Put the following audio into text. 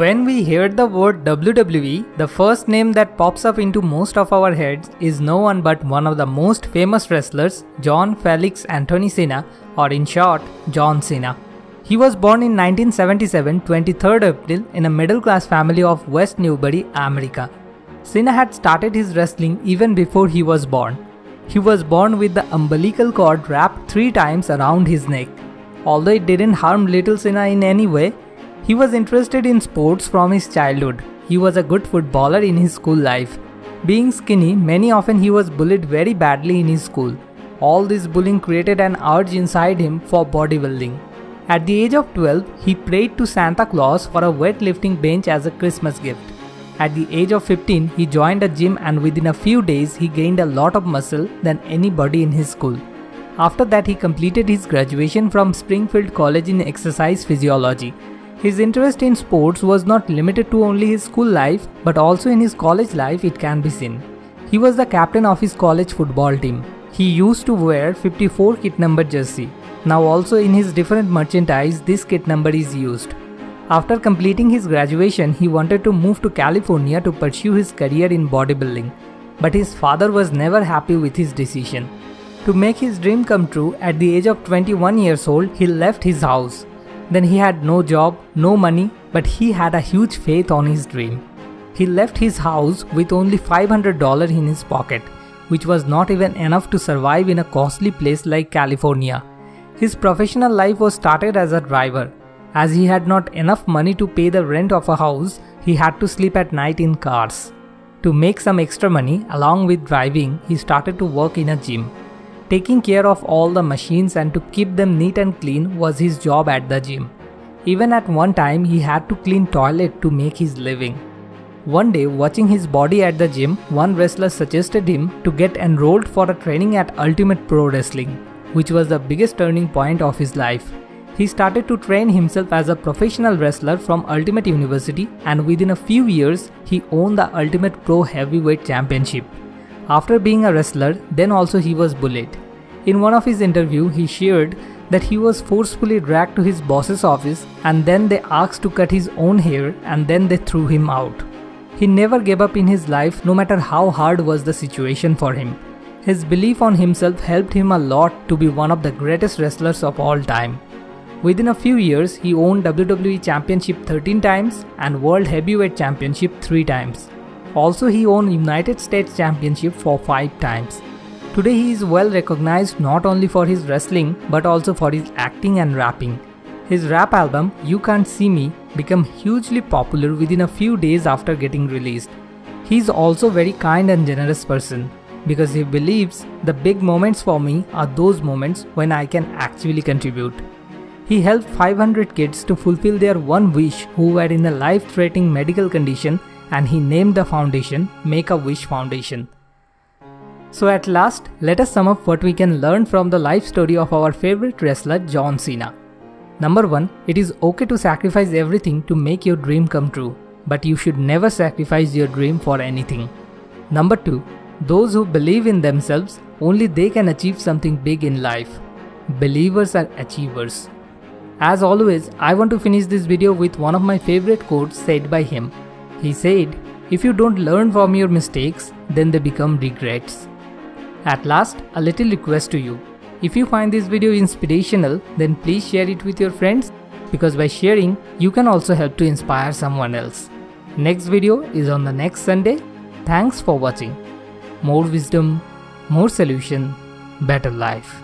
When we hear the word WWE, the first name that pops up into most of our heads is no one but one of the most famous wrestlers, John Felix Anthony Cena, or in short, John Cena. He was born in 1977, 23rd April, in a middle-class family of West Newbury, America. Cena had started his wrestling even before he was born. He was born with the umbilical cord wrapped 3 times around his neck. Although it didn't harm little Cena in any way, he was interested in sports from his childhood. He was a good footballer in his school life. Being skinny, many often he was bullied very badly in his school. All this bullying created an urge inside him for bodybuilding. At the age of 12, he prayed to Santa Claus for a weightlifting bench as a Christmas gift. At the age of 15, he joined a gym and within a few days he gained a lot of muscle than anybody in his school. After that, he completed his graduation from Springfield College in exercise physiology. His interest in sports was not limited to only his school life, but also in his college life it can be seen. He was the captain of his college football team. He used to wear 54 kit number jersey. Now also in his different merchandise this kit number is used. After completing his graduation, he wanted to move to California to pursue his career in bodybuilding. But his father was never happy with his decision. To make his dream come true, at the age of 21 years old, he left his house. Then he had no job, no money, but he had a huge faith on his dream. He left his house with only $500 in his pocket, which was not even enough to survive in a costly place like California. His professional life was started as a driver. As he had not enough money to pay the rent of a house, he had to sleep at night in cars. To make some extra money, along with driving, he started to work in a gym. Taking care of all the machines and to keep them neat and clean was his job at the gym. Even at one time, he had to clean toilet to make his living. One day, watching his body at the gym, one wrestler suggested him to get enrolled for a training at Ultimate Pro Wrestling, which was the biggest turning point of his life. He started to train himself as a professional wrestler from Ultimate University, and within a few years, he won the Ultimate Pro Heavyweight Championship. After being a wrestler, then also he was bullied. In one of his interviews, he shared that he was forcefully dragged to his boss's office and then they asked to cut his own hair and then they threw him out. He never gave up in his life no matter how hard was the situation for him. His belief on himself helped him a lot to be one of the greatest wrestlers of all time. Within a few years, he won WWE Championship 13 times and World Heavyweight Championship 3 times. Also, he won United States Championship for 5 times. Today he is well recognized not only for his wrestling but also for his acting and rapping. His rap album You Can't See Me became hugely popular within a few days after getting released. He is also a very kind and generous person because he believes the big moments for me are those moments when I can actually contribute. He helped 500 kids to fulfill their one wish who were in a life-threatening medical condition, and he named the foundation Make-A-Wish Foundation. So at last, let us sum up what we can learn from the life story of our favorite wrestler John Cena. Number 1. It is okay to sacrifice everything to make your dream come true, but you should never sacrifice your dream for anything. Number 2. Those who believe in themselves, only they can achieve something big in life. Believers are achievers. As always, I want to finish this video with one of my favorite quotes said by him. He said, "If you don't learn from your mistakes, then they become regrets." At last, a little request to you. If you find this video inspirational, then please share it with your friends because by sharing, you can also help to inspire someone else. Next video is on the next Sunday. Thanks for watching. More wisdom, more solution, better life.